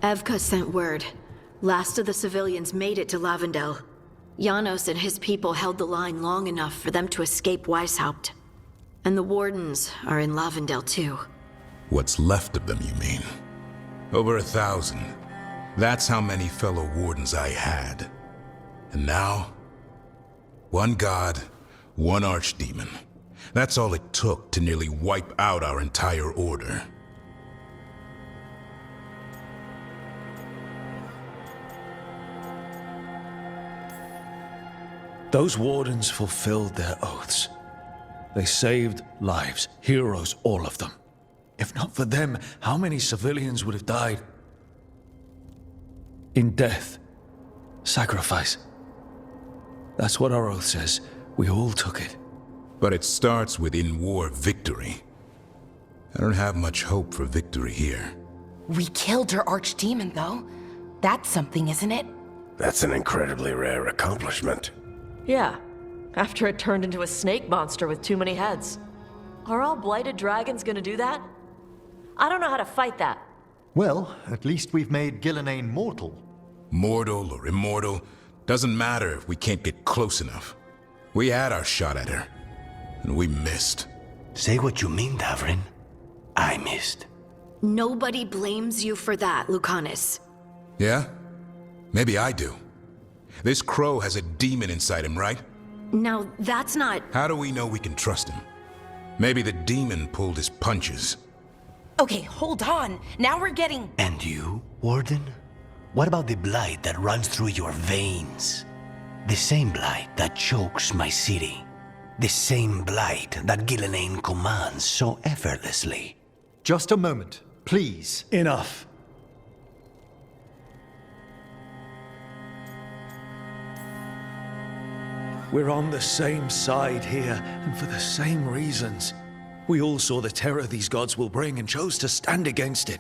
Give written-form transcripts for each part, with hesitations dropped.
Evka sent word. Last of the civilians made it to Lavendel. Janos and his people held the line long enough for them to escape Weishaupt. And the Wardens are in Lavendel too. What's left of them, you mean? Over 1,000. That's how many fellow Wardens I had. And now, one god, one archdemon. That's all it took to nearly wipe out our entire order. Those Wardens fulfilled their oaths. They saved lives, heroes, all of them. If not for them, how many civilians would have died? In death, sacrifice. That's what our oath says. We all took it. But it starts with in-war victory. I don't have much hope for victory here. We killed her archdemon, though. That's something, isn't it? That's an incredibly rare accomplishment. Yeah, after it turned into a snake monster with too many heads. Are all blighted dragons gonna do that? I don't know how to fight that. Well, at least we've made Gillenane mortal. Mortal or immortal, doesn't matter if we can't get close enough. We had our shot at her, and we missed. Say what you mean, Davrin. I missed. Nobody blames you for that, Lucanus. Yeah? Maybe I do. This crow has a demon inside him, right? Now, that's not... How do we know we can trust him? Maybe the demon pulled his punches. Okay, hold on. Now we're getting... And you, Warden? What about the blight that runs through your veins? The same blight that chokes my city. The same blight that Gillenane commands so effortlessly. Just a moment, please. Enough. We're on the same side here, and for the same reasons. We all saw the terror these gods will bring and chose to stand against it.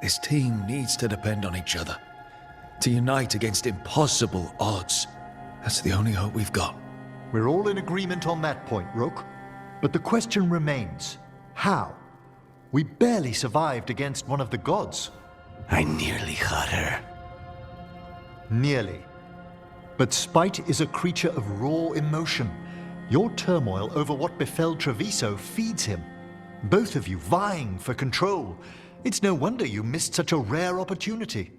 This team needs to depend on each other. To unite against impossible odds. That's the only hope we've got. We're all in agreement on that point, Rook. But the question remains, how? We barely survived against one of the gods. I nearly had her. Nearly. But spite is a creature of raw emotion. Your turmoil over what befell Treviso feeds him. Both of you vying for control. It's no wonder you missed such a rare opportunity.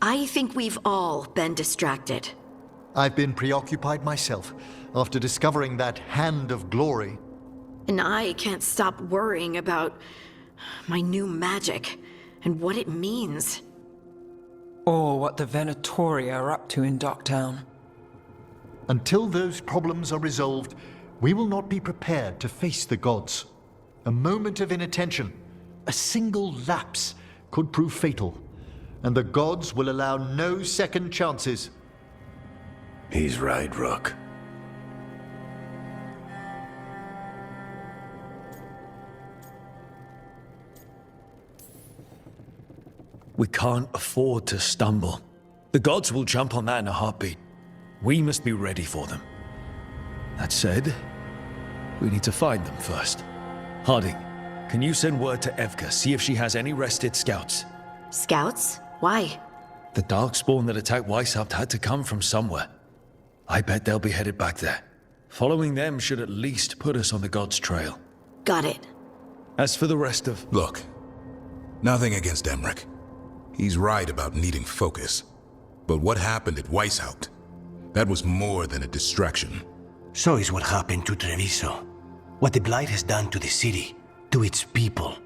I think we've all been distracted. I've been preoccupied myself after discovering that hand of glory. And I can't stop worrying about my new magic and what it means. Or what the Venatori are up to in Docktown. Until those problems are resolved, we will not be prepared to face the gods. A moment of inattention, a single lapse, could prove fatal, and the gods will allow no second chances. He's right, Rook. We can't afford to stumble. The gods will jump on that in a heartbeat. We must be ready for them. That said, we need to find them first. Harding, can you send word to Evka, see if she has any rested scouts? Scouts? Why? The Darkspawn that attacked Weishaupt had to come from somewhere. I bet they'll be headed back there. Following them should at least put us on the gods' trail. Got it. As for the rest of... Look, nothing against Emmerich. He's right about needing focus. But what happened at Weishaupt? That was more than a distraction. So is what happened to Treviso. What the Blight has done to the city, to its people.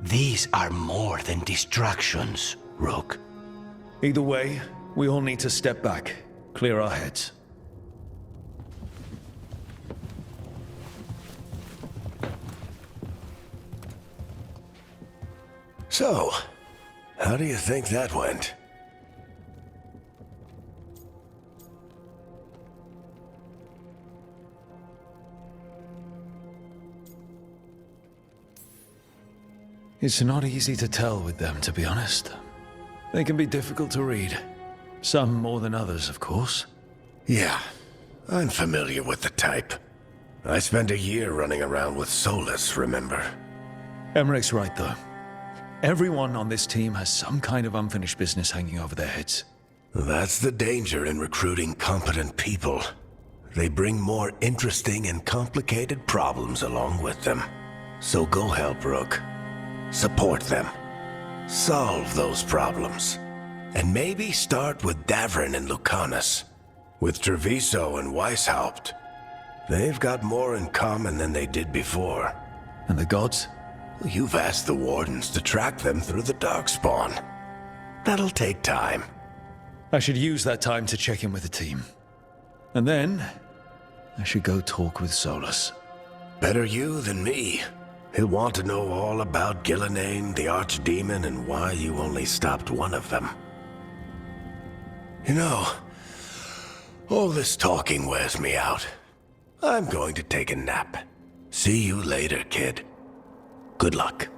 These are more than distractions, Rook. Either way, we all need to step back, clear our heads. So, how do you think that went? It's not easy to tell with them, to be honest. They can be difficult to read. Some more than others, of course. Yeah, I'm familiar with the type. I spent a year running around with Solus, remember? Emmerich's right, though. Everyone on this team has some kind of unfinished business hanging over their heads. That's the danger in recruiting competent people. They bring more interesting and complicated problems along with them. So go help Rook. Support them. Solve those problems. And maybe start with Davrin and Lucanus. With Treviso and Weishaupt. They've got more in common than they did before. And the gods? You've asked the Wardens to track them through the Darkspawn. That'll take time. I should use that time to check in with the team. And then, I should go talk with Solus. Better you than me. He'll want to know all about Gillenane, the Archdemon, and why you only stopped one of them. You know, all this talking wears me out. I'm going to take a nap. See you later, kid. Good luck.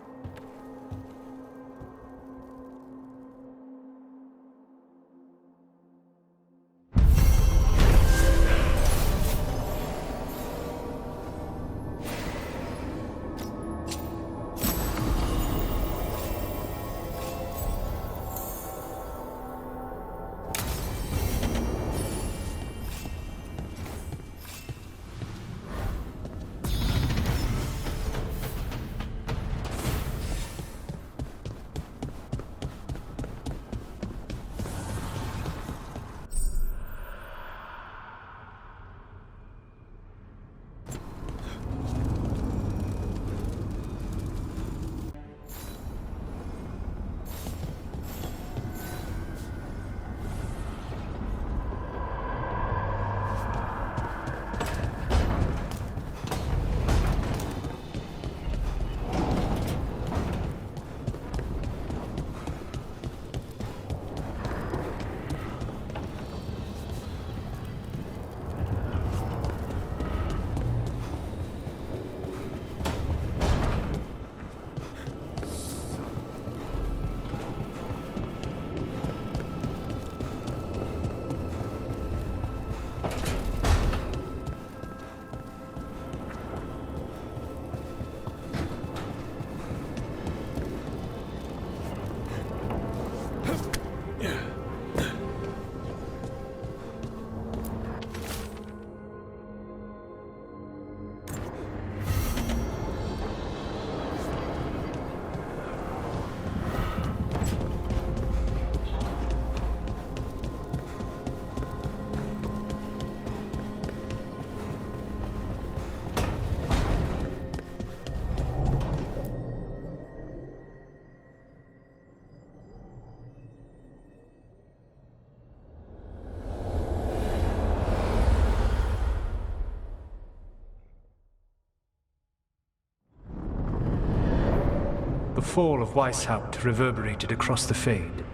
The fall of Weishaupt reverberated across the Fade,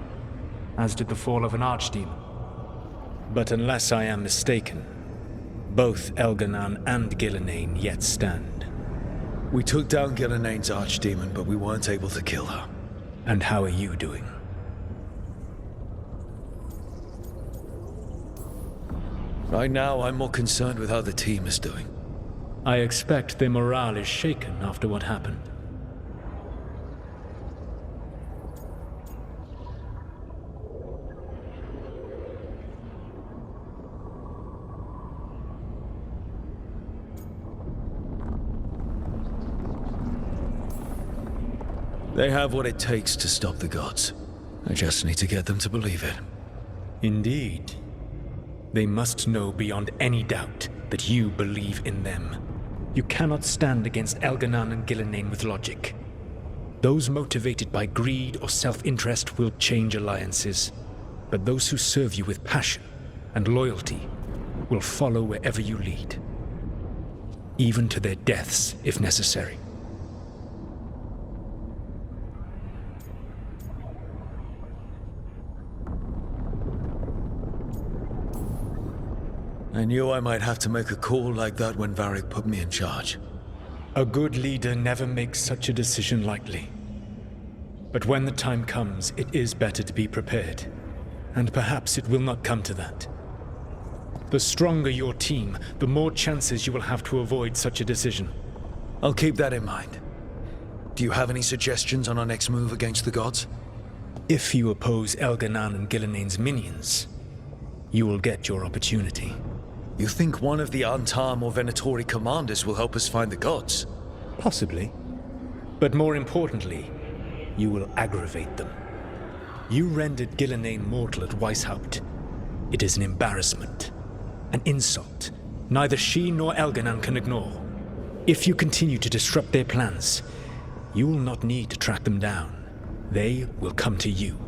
as did the fall of an Archdemon. But unless I am mistaken, both Elganan and Gillenane yet stand. We took down Gillenane's Archdemon, but we weren't able to kill her. And how are you doing? Right now, I'm more concerned with how the team is doing. I expect their morale is shaken after what happened. They have what it takes to stop the gods. I just need to get them to believe it. Indeed. They must know beyond any doubt that you believe in them. You cannot stand against Elganan and Gillenane with logic. Those motivated by greed or self-interest will change alliances, but those who serve you with passion and loyalty will follow wherever you lead, even to their deaths if necessary. I knew I might have to make a call like that when Varric put me in charge. A good leader never makes such a decision lightly. But when the time comes, it is better to be prepared. And perhaps it will not come to that. The stronger your team, the more chances you will have to avoid such a decision. I'll keep that in mind. Do Do you have any suggestions on our next move against the gods? If you oppose Elganan and Gilnean's minions, you will get your opportunity. You think one of the Antam or Venatori commanders will help us find the gods? Possibly. But more importantly, you will aggravate them. You rendered Gilnean mortal at Weishaupt. It is an embarrassment, an insult. Neither she nor Elganan can ignore. If you continue to disrupt their plans, you will not need to track them down. They will come to you.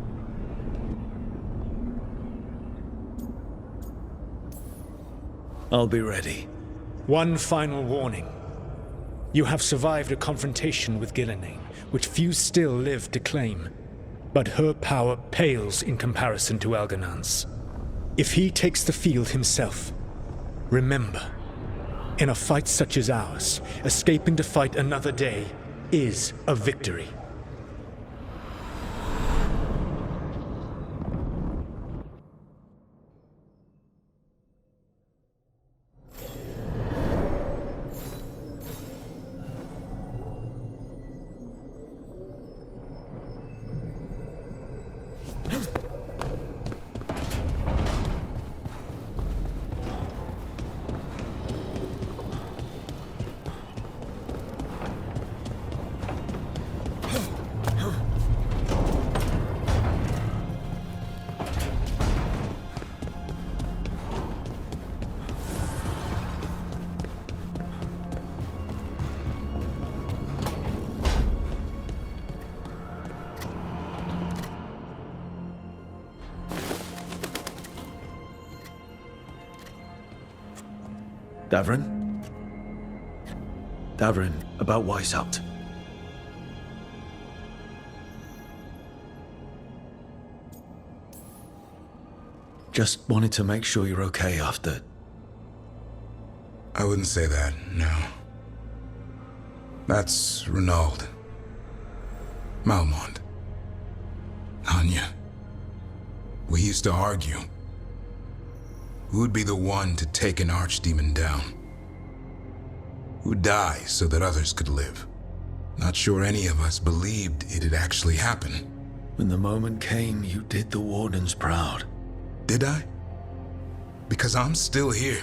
I'll be ready. One final warning. You have survived a confrontation with Gilnean, which few still live to claim. But her power pales in comparison to Elganan's. If he takes the field himself, remember, in a fight such as ours, escaping to fight another day is a victory. Davrin? Davrin, about Weishaupt. Just wanted to make sure you're okay after... I wouldn't say that, no. That's Renaud. Malmont. Anya. We used to argue. Who'd be the one to take an archdemon down? Who'd die so that others could live? Not sure any of us believed it'd actually happen. When the moment came, you did the Wardens proud. Did I? Because I'm still here.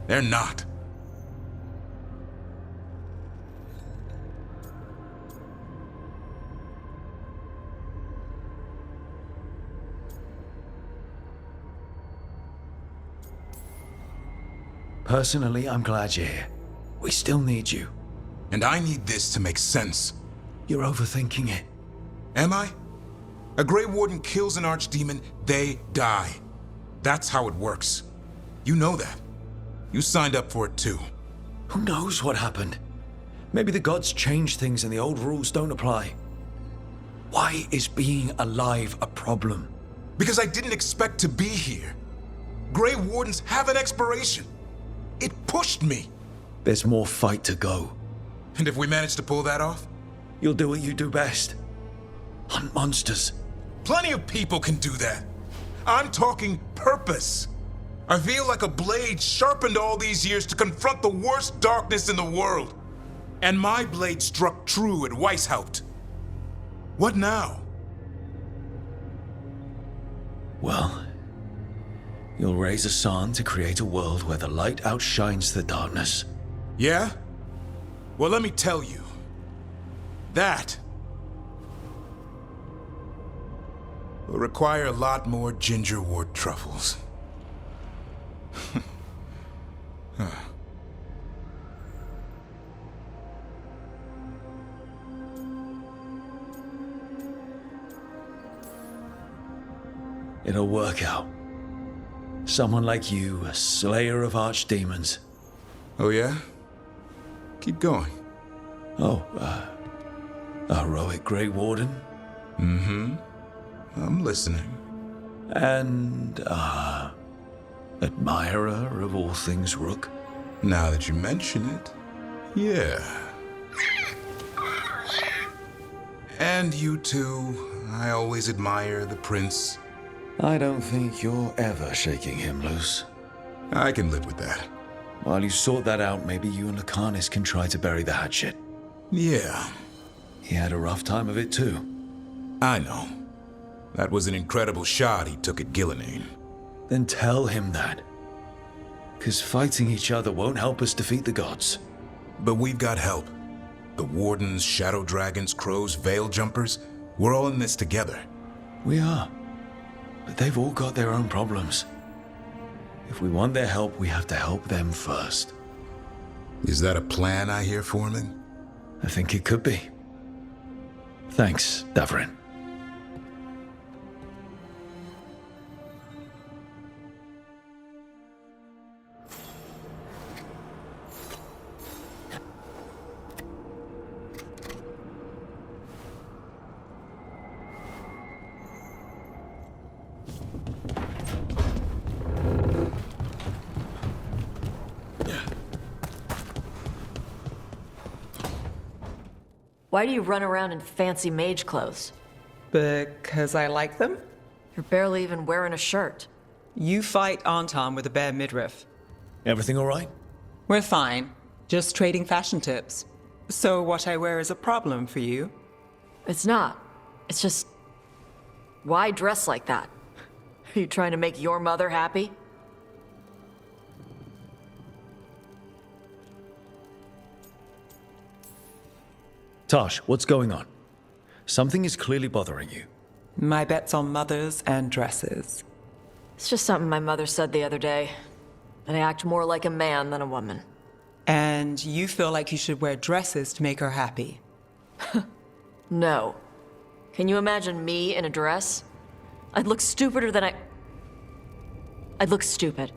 They're not. Personally, I'm glad you're here. We still need you. And I need this to make sense. You're overthinking it. Am I? A Grey Warden kills an archdemon, they die. That's how it works. You know that. You signed up for it too. Who knows what happened? Maybe the gods changed things and the old rules don't apply. Why is being alive a problem? Because I didn't expect to be here. Grey Wardens have an expiration. It pushed me. There's more fight to go. And if we manage to pull that off? You'll do what you do best. Hunt monsters. Plenty of people can do that. I'm talking purpose. I feel like a blade sharpened all these years to confront the worst darkness in the world. And my blade struck true at Weishaupt. What now? Well, you'll raise a San to create a world where the light outshines the darkness. Yeah? Well, let me tell you. That will require a lot more gingerwort truffles. It'll work out. Someone like you, a slayer of archdemons. Oh yeah? Keep going. Oh, a heroic Grey Warden? Mm-hmm. I'm listening. And, admirer of all things Rook? Now that you mention it, yeah. And you too. I always admire the prince. I don't think you're ever shaking him loose. I can live with that. While you sort that out, maybe you and Lucanus can try to bury the hatchet. Yeah. He had a rough time of it too. I know. That was an incredible shot he took at Gillenane. Then tell him that. 'Cause fighting each other won't help us defeat the gods. But we've got help. The Wardens, Shadow Dragons, Crows, Veil Jumpers, we're all in this together. We are. But they've all got their own problems. If we want their help, we have to help them first. Is that a plan I hear, Foreman? I think it could be. Thanks, Davrin. Why do you run around in fancy mage clothes? Because I like them? You're barely even wearing a shirt. You fight Anton with a bare midriff. Everything all right? We're fine. Just trading fashion tips. So what I wear is a problem for you? It's not. It's just... Why dress like that? Are you trying to make your mother happy? Tosh, what's going on? Something is clearly bothering you. My bet's on mothers and dresses. It's just something my mother said the other day. That I act more like a man than a woman. And you feel like you should wear dresses to make her happy? No. Can you imagine me in a dress? I'd look stupider than I'd look stupid.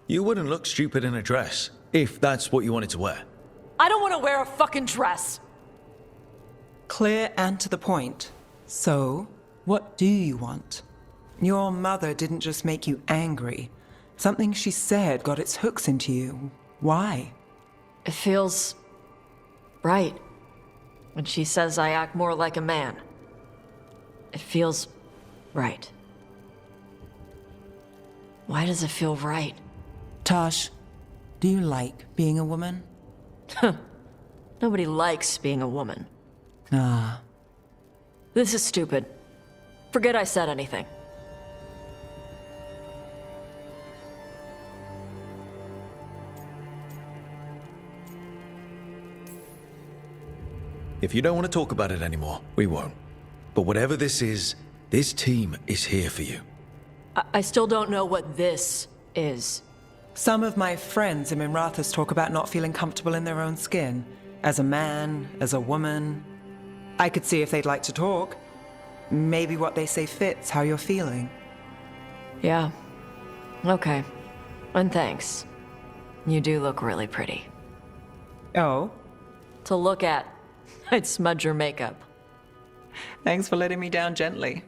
You wouldn't look stupid in a dress, if that's what you wanted to wear. I don't want to wear a fucking dress! Clear and to the point. So, what do you want? Your mother didn't just make you angry. Something she said got its hooks into you. Why? It feels... right. When she says I act more like a man. It feels... right. Why does it feel right? Tosh, do you like being a woman? Nobody likes being a woman. Ah. This is stupid. Forget I said anything. If you don't want to talk about it anymore, we won't. But whatever this is, this team is here for you. I still don't know what this is. Some of my friends in Minrathous talk about not feeling comfortable in their own skin. As a man, as a woman. I could see if they'd like to talk. Maybe what they say fits how you're feeling. Yeah. Okay. And thanks. You do look really pretty. Oh? To look at, I'd smudge your makeup. Thanks for letting me down gently.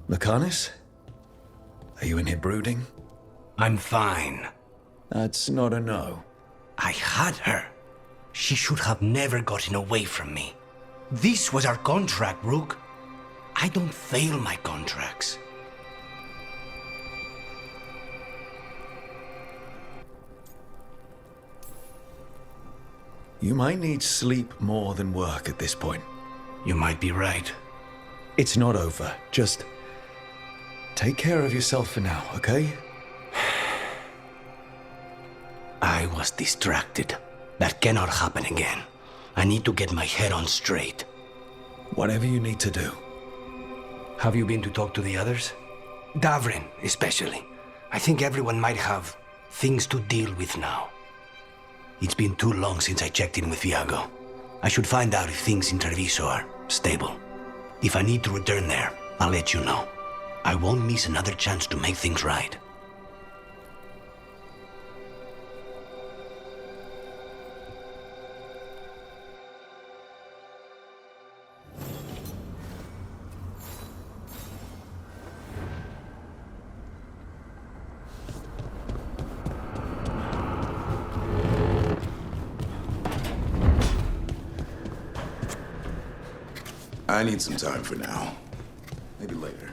Makanis? Are you in here brooding? I'm fine. That's not a no. I had her. She should have never gotten away from me. This was our contract, Rook. I don't fail my contracts. You might need sleep more than work at this point. You might be right. It's not over. Just take care of yourself for now, okay? I was distracted. That cannot happen again. I need to get my head on straight. Whatever you need to do. Have you been to talk to the others? Davrin, especially. I think everyone might have things to deal with now. It's been too long since I checked in with Viago. I should find out if things in Treviso are stable. If I need to return there, I'll let you know. I won't miss another chance to make things right. I need some time for now. Maybe later.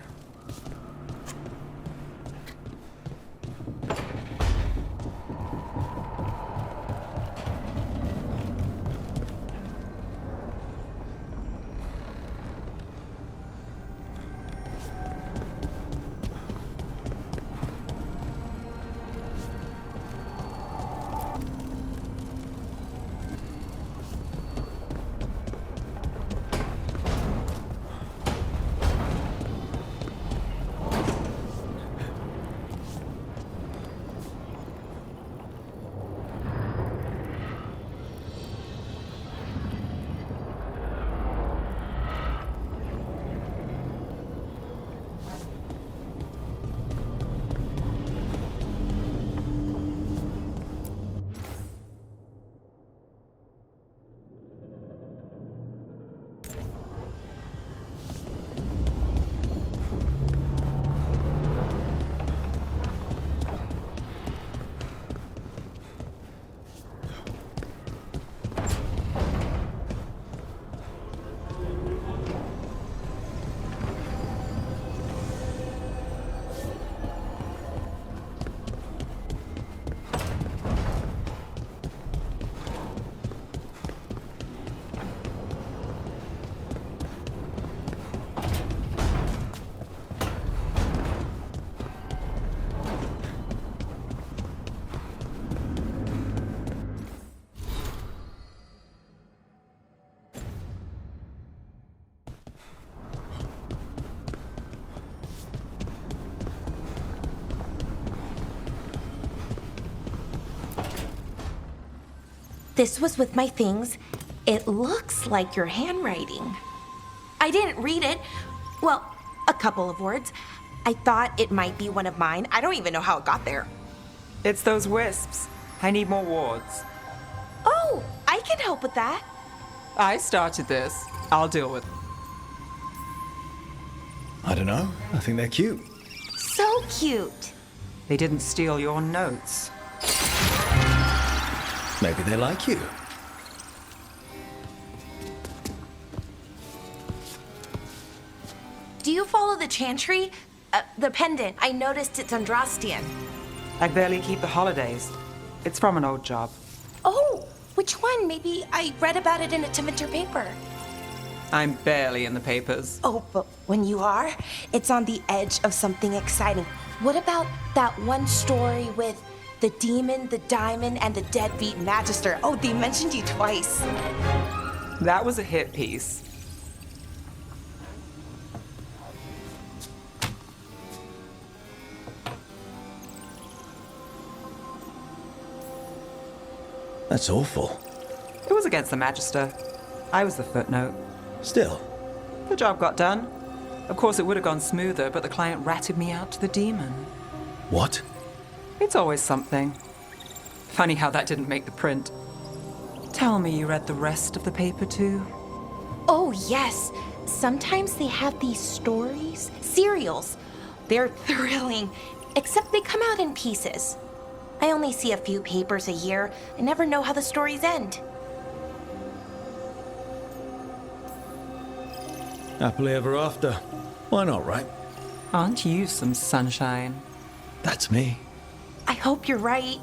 This was with my things. It looks like your handwriting. I didn't read it. Well, a couple of words. I thought it might be one of mine. I don't even know how it got there. It's those wisps. I need more wards. Oh, I can help with that. I started this. I'll deal with it. I don't know. I think they're cute. So cute. They didn't steal your notes. Maybe they like you. Do you follow the chantry? The pendant. I noticed it's Andrastian. I barely keep the holidays. It's from an old job. Oh, which one? Maybe I read about it in a Timminter paper. I'm barely in the papers. Oh, but when you are, it's on the edge of something exciting. What about that one story with the demon, the diamond, and the deadbeat magister? Oh, they mentioned you twice. That was a hit piece. That's awful. It was against the magister. I was the footnote. Still. The job got done. Of course, it would have gone smoother, but the client ratted me out to the demon. What? It's always something. Funny how that didn't make the print. Tell me you read the rest of the paper too? Oh, yes. Sometimes they have these stories, serials. They're thrilling, except they come out in pieces. I only see a few papers a year. I never know how the stories end. Happily ever after. Why not, right? Aren't you some sunshine? That's me. I hope you're right.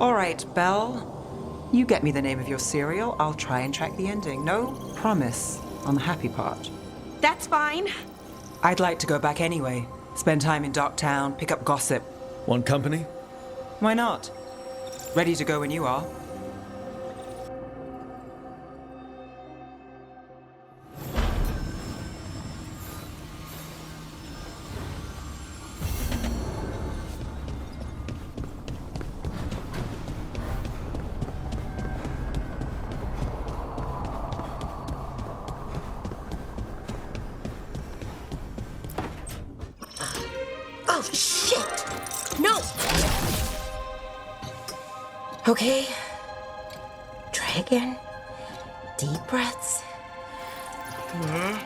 All right, Belle. You get me the name of your serial. I'll try and track the ending. No promise on the happy part. That's fine. I'd like to go back anyway. Spend time in Docktown, pick up gossip. Want company? Why not? Ready to go when you are. Oh, shit! No! Okay. Try again. Deep breaths. There.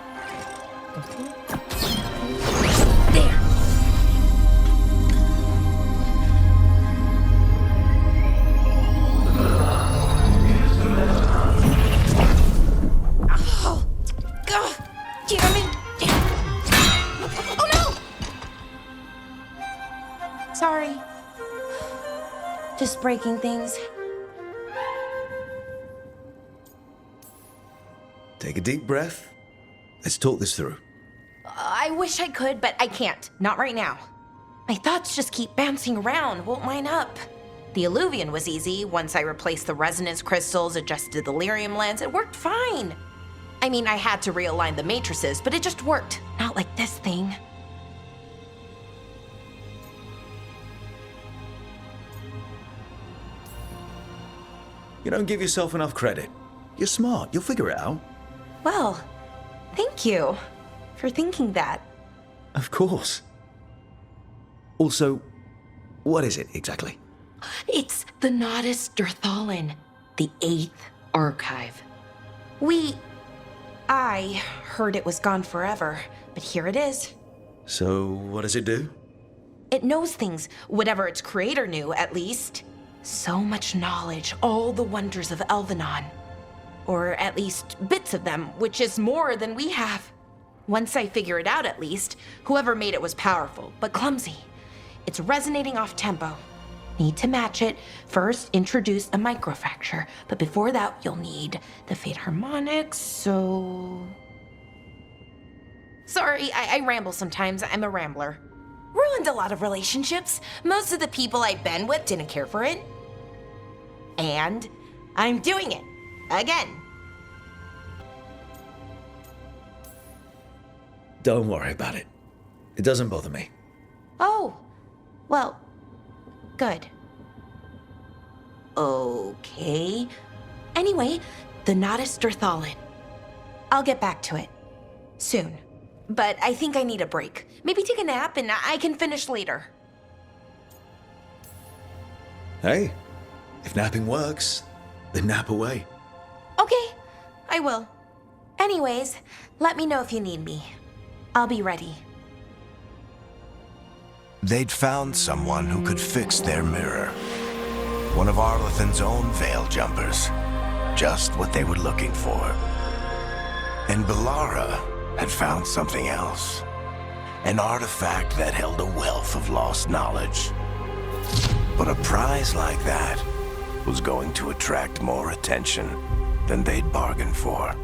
Oh, God. Sorry. Just breaking things. Take a deep breath. Let's talk this through. I wish I could, but I can't. Not right now. My thoughts just keep bouncing around, won't line up. The Illuvian was easy. Once I replaced the resonance crystals, adjusted the lyrium lens, it worked fine. I mean, I had to realign the matrices, but it just worked. Not like this thing. You don't give yourself enough credit. You're smart. You'll figure it out. Well, thank you for thinking that. Of course. Also, what is it exactly? It's the Nodus Dirthalin, the 8th archive. I heard it was gone forever, but here it is. So, what does it do? It knows things, whatever its creator knew, at least. So much knowledge, all the wonders of Elvenon. Or at least bits of them, which is more than we have. Once I figure it out, at least, whoever made it was powerful, but clumsy. It's resonating off tempo. Need to match it. First, introduce a microfracture, but before that, you'll need the Fate harmonics, so... Sorry, I ramble sometimes. I'm a rambler. Ruined a lot of relationships. Most of the people I've been with didn't care for it. And I'm doing it. Again. Don't worry about it. It doesn't bother me. Oh, well, good. Okay. Anyway, the Nodus Dirthalin. I'll get back to it. Soon. But I think I need a break. Maybe take a nap and I can finish later. Hey, if napping works, then nap away. Okay, I will. Anyways, let me know if you need me. I'll be ready. They'd found someone who could fix their mirror. One of Arlethan's own veil jumpers. Just what they were looking for. And Belara had found something else. An artifact that held a wealth of lost knowledge. But a prize like that was going to attract more attention than they'd bargained for.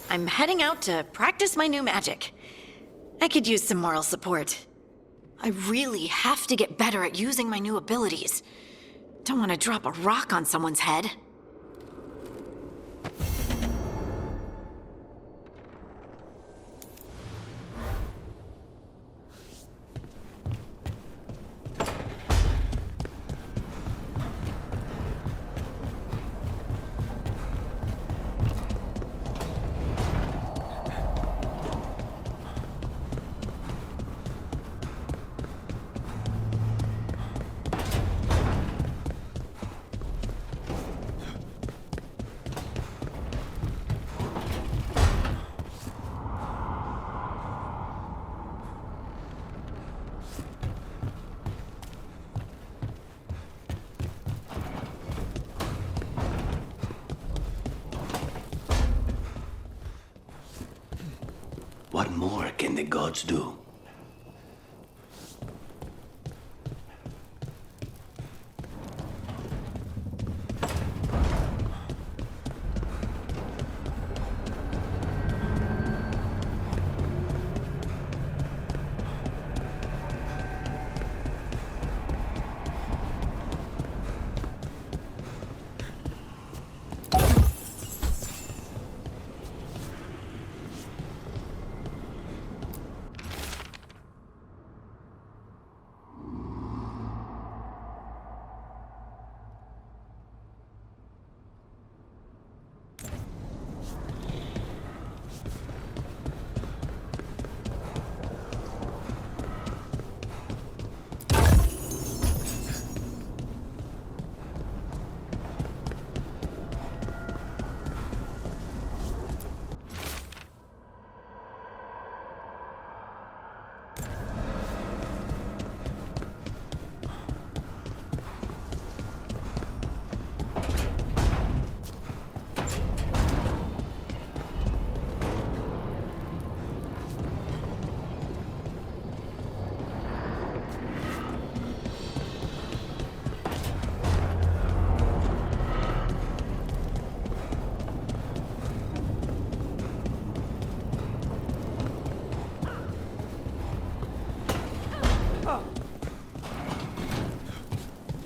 I'm heading out to practice my new magic. I could use some moral support. I really have to get better at using my new abilities. Don't want to drop a rock on someone's head. What more can the gods do?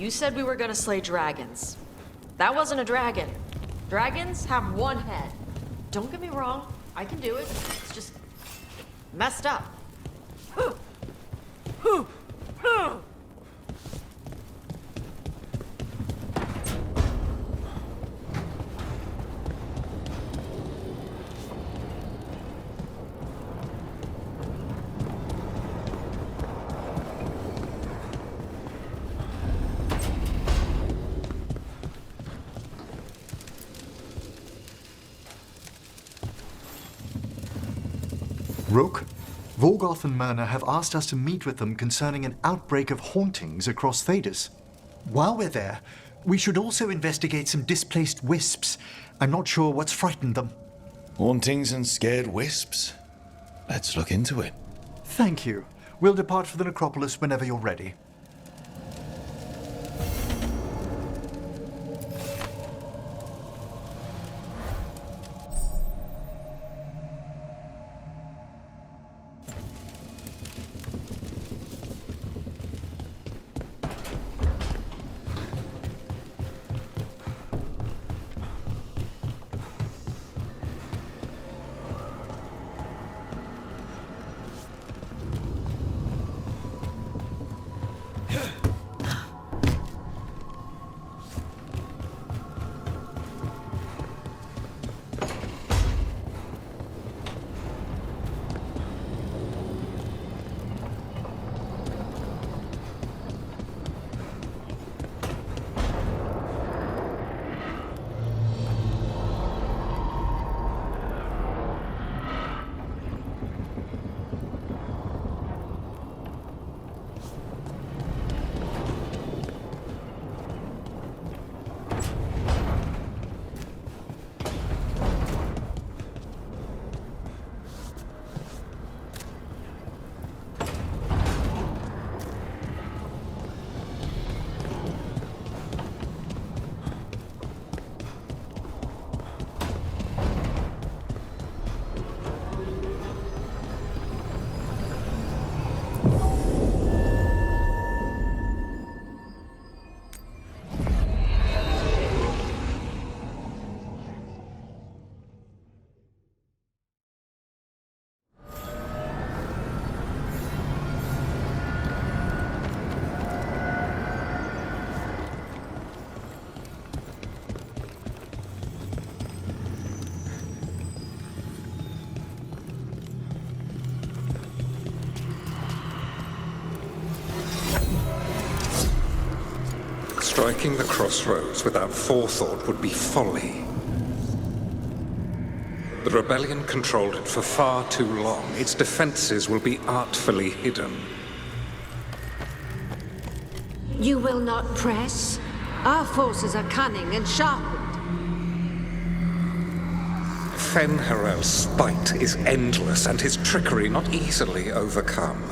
You said we were gonna slay dragons. That wasn't a dragon. Dragons have one head. Don't get me wrong, I can do it. It's just messed up. Rook, Vorgoth and Myrna have asked us to meet with them concerning an outbreak of hauntings across Thedas. While we're there, we should also investigate some displaced wisps. I'm not sure what's frightened them. Hauntings and scared wisps? Let's look into it. Thank you. We'll depart for the necropolis whenever you're ready. Striking the crossroads without forethought would be folly. The rebellion controlled it for far too long. Its defenses will be artfully hidden. You will not press? Our forces are cunning and sharpened. Fen'Harel's spite is endless and his trickery not easily overcome.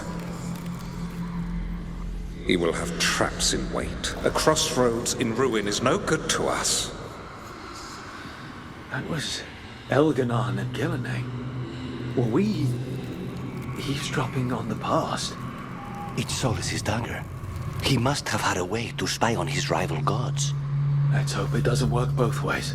He will have traps in wait. A crossroads in ruin is no good to us. That was Elganon and Gillenay. Were we eavesdropping on the past? It's Solus's dagger. He must have had a way to spy on his rival gods. Let's hope it doesn't work both ways.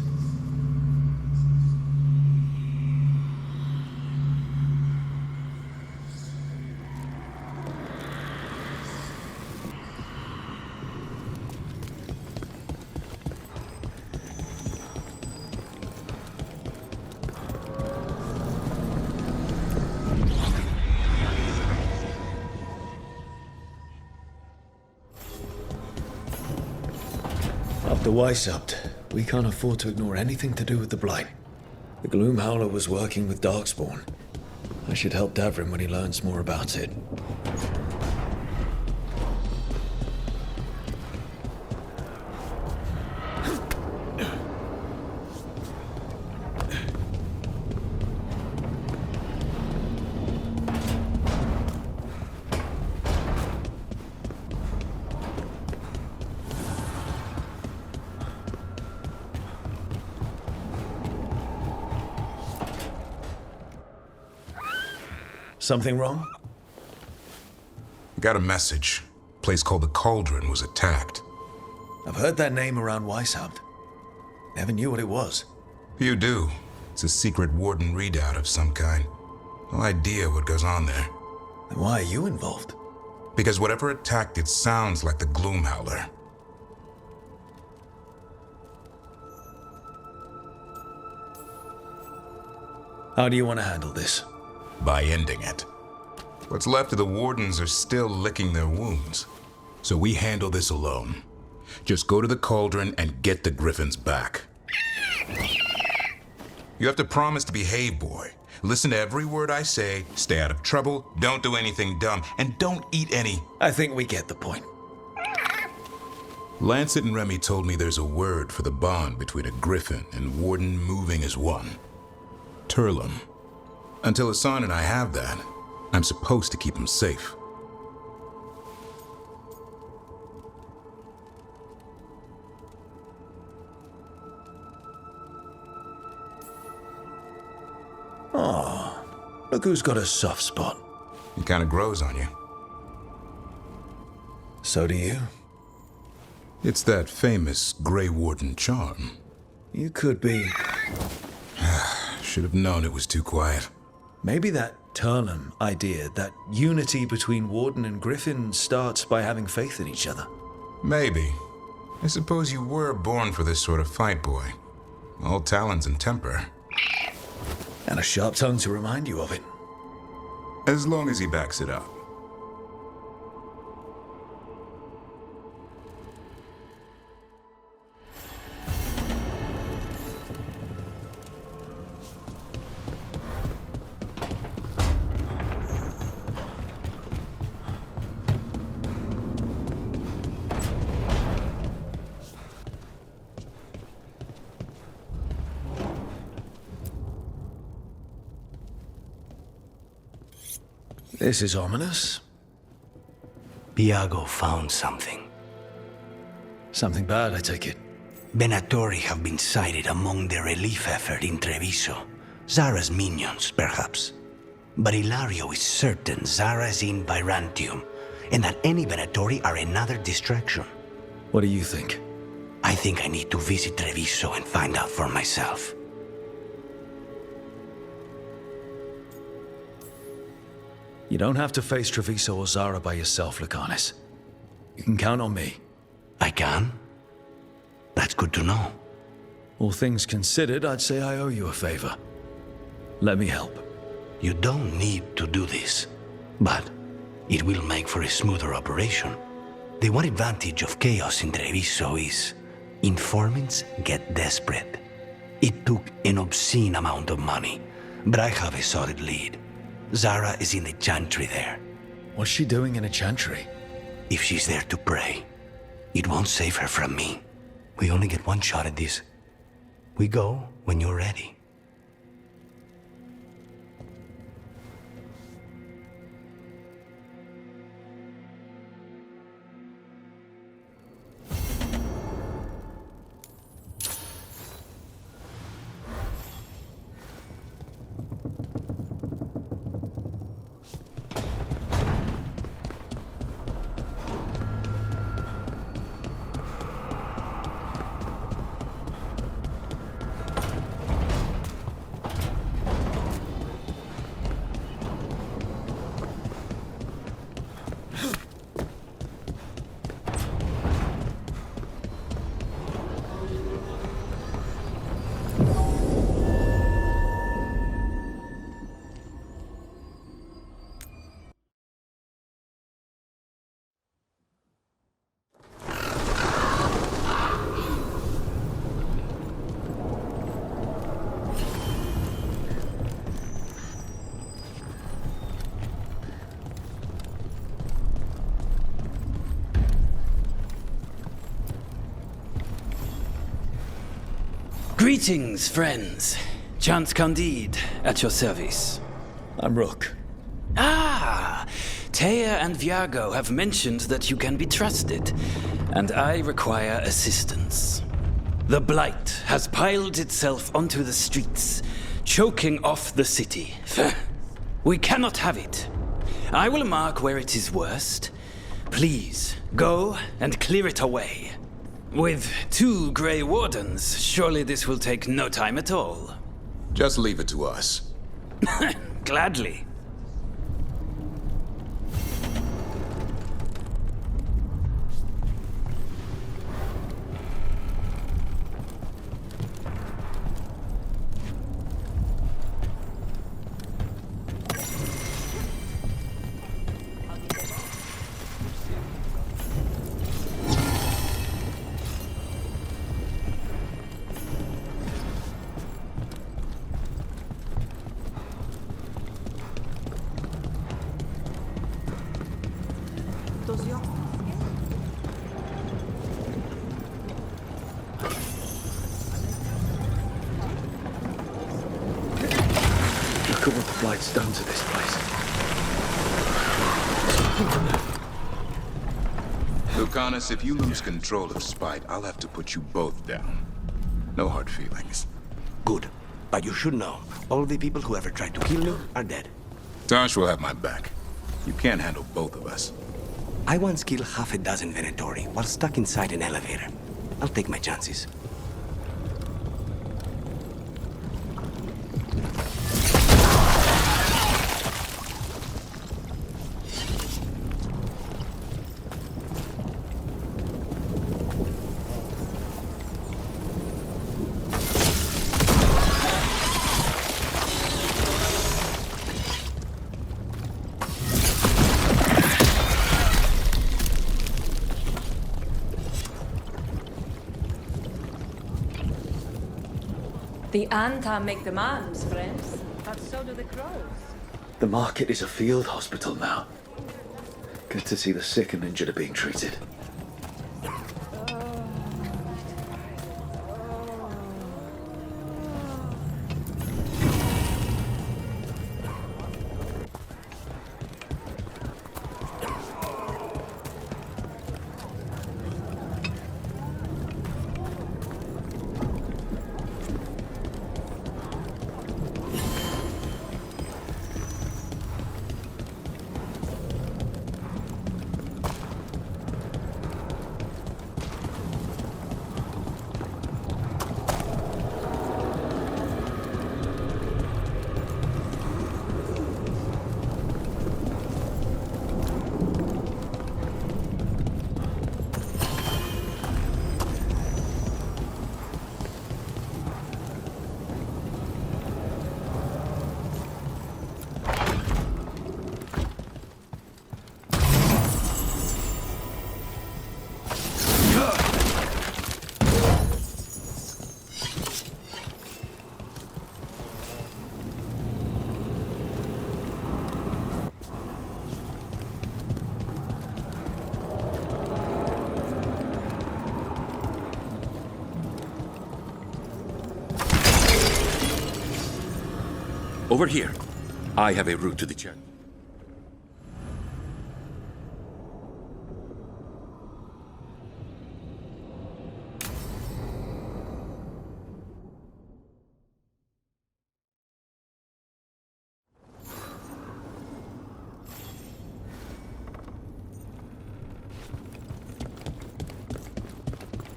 After Weishaupt, we can't afford to ignore anything to do with the Blight. The Gloomhowler was working with Darkspawn. I should help Davrin when he learns more about it. Something wrong? Got a message. Place called the Cauldron was attacked. I've heard that name around Weishaupt. Never knew what it was. You do. It's a secret Warden readout of some kind. No idea what goes on there. Then why are you involved? Because whatever attacked it sounds like the Gloomhowler. How do you want to handle this? By ending it. What's left of the Wardens are still licking their wounds. So we handle this alone. Just go to the cauldron and get the Griffins back. You have to promise to behave, boy. Listen to every word I say, stay out of trouble, don't do anything dumb, and don't eat any. I think we get the point. Lancet and Remy told me there's a word for the bond between a Griffin and Warden moving as one. Turlum. Until Hassan and I have that, I'm supposed to keep him safe. Oh, look who's got a soft spot. It kind of grows on you. So do you. It's that famous Grey Warden charm. You could be. Should have known it was too quiet. Maybe that Turlum idea, that unity between Warden and Griffin starts by having faith in each other. Maybe. I suppose you were born for this sort of fight, boy. All talents and temper. And a sharp tongue to remind you of it. As long as he backs it up. This is ominous. Viago found something. Something bad, I take it. Venatori have been sighted among the relief effort in Treviso. Zara's minions, perhaps. But Ilario is certain Zara is in Byzantium, and that any Venatori are another distraction. What do you think? I think I need to visit Treviso and find out for myself. You don't have to face Treviso or Zara by yourself, Lucanis. You can count on me. I can? That's good to know. All things considered, I'd say I owe you a favor. Let me help. You don't need to do this, but it will make for a smoother operation. The one advantage of chaos in Treviso is informants get desperate. It took an obscene amount of money, but I have a solid lead. Zara is in the chantry there. What's she doing in a chantry? If she's there to pray, it won't save her from me. We only get one shot at this. We go when you're ready. Greetings, friends. Chance Candide, at your service. I'm Rook. Ah! Taya and Viago have mentioned that you can be trusted, and I require assistance. The Blight has piled itself onto the streets, choking off the city. We cannot have it. I will mark where it is worst. Please, go and clear it away. With 2 Grey Wardens, surely this will take no time at all. Just leave it to us. Gladly. Look at what the Blight's done to this place. Lucanus, if you lose control of Spite, I'll have to put you both down. No hard feelings. Good. But you should know, all the people who ever tried to kill you are dead. Tosh will have my back. You can't handle both of us. I once killed half a dozen Venatori while stuck inside an elevator. I'll take my chances. The Anta make demands, friends. But so do the crows. The market is a field hospital now. Good to see the sick and injured are being treated. Over here. I have a route to the church.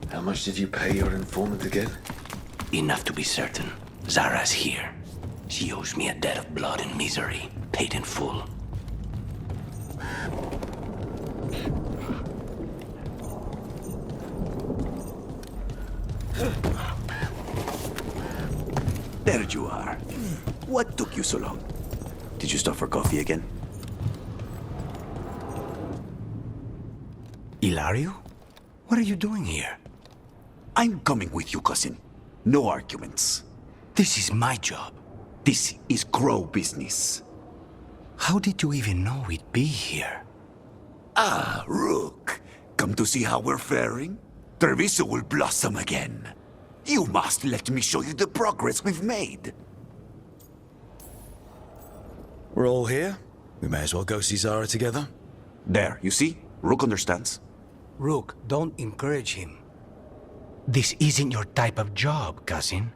How much did you pay your informant again? Enough to be certain. Zara's here. She owes me a debt of blood and misery, paid in full. There you are. What took you so long? Did you stop for coffee again? Ilario? What are you doing here? I'm coming with you, cousin. No arguments. This is my job. This is Crow business. How did you even know we'd be here? Ah, Rook. Come to see how we're faring? Treviso will blossom again. You must let me show you the progress we've made. We're all here. We may as well go see Zara together. There, you see? Rook understands. Rook, don't encourage him. This isn't your type of job, cousin.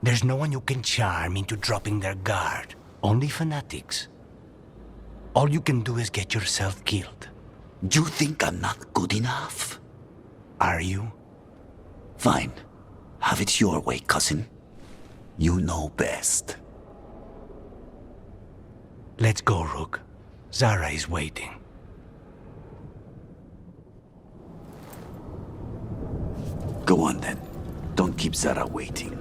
There's no one you can charm into dropping their guard. Only fanatics. All you can do is get yourself killed. You think I'm not good enough? Are you? Fine. Have it your way, cousin. You know best. Let's go, Rook. Zara is waiting. Go on then. Don't keep Zara waiting.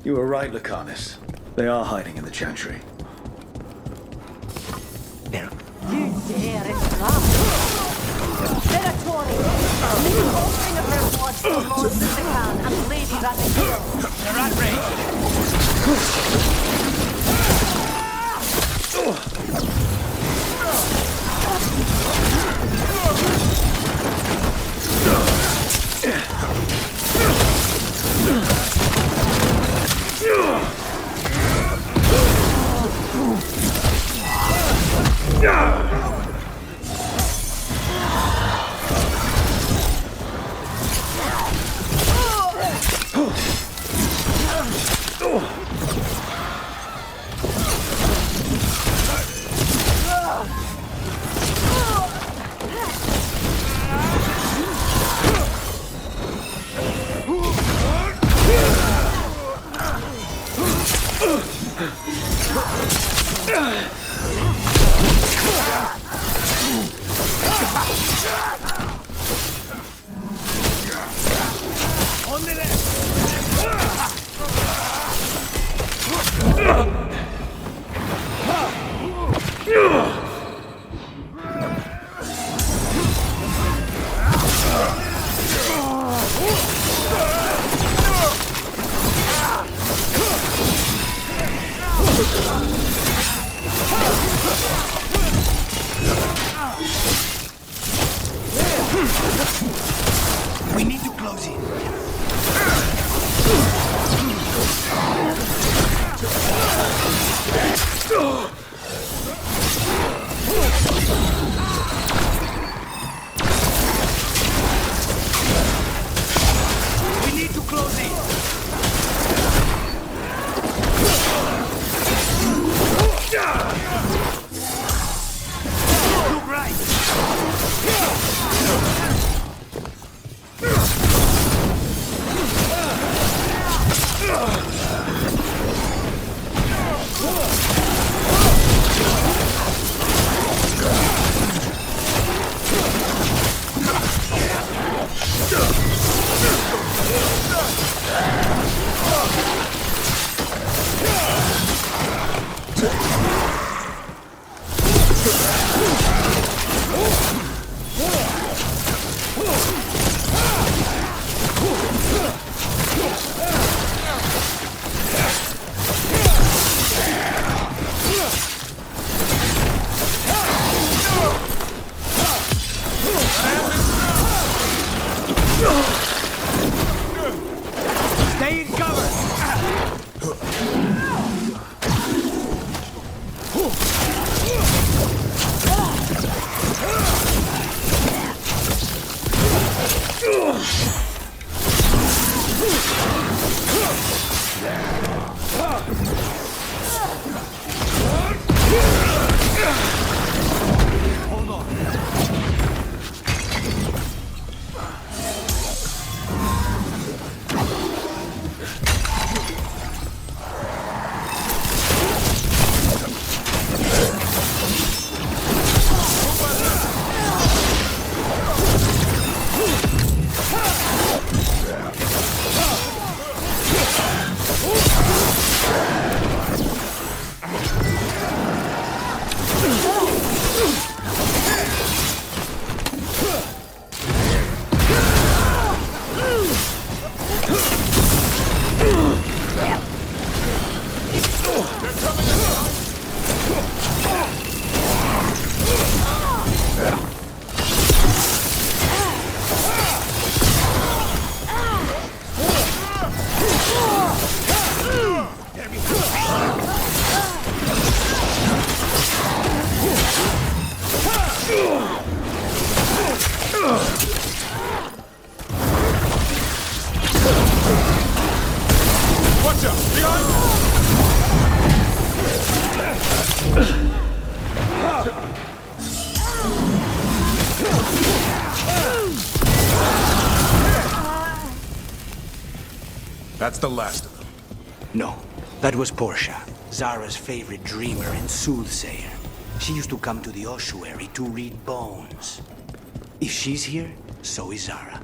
You were right, Lucanus. They are hiding in the Chantry. You dare interrupt! Venatori! Leave the offering of her blood to Lord Sisican and Lady Rathagil! They're We need to close in. We need to close in. Look right. That's the last of them. No, that was Portia, Zara's favorite dreamer and soothsayer. She used to come to the ossuary to read bones. If she's here, so is Zara.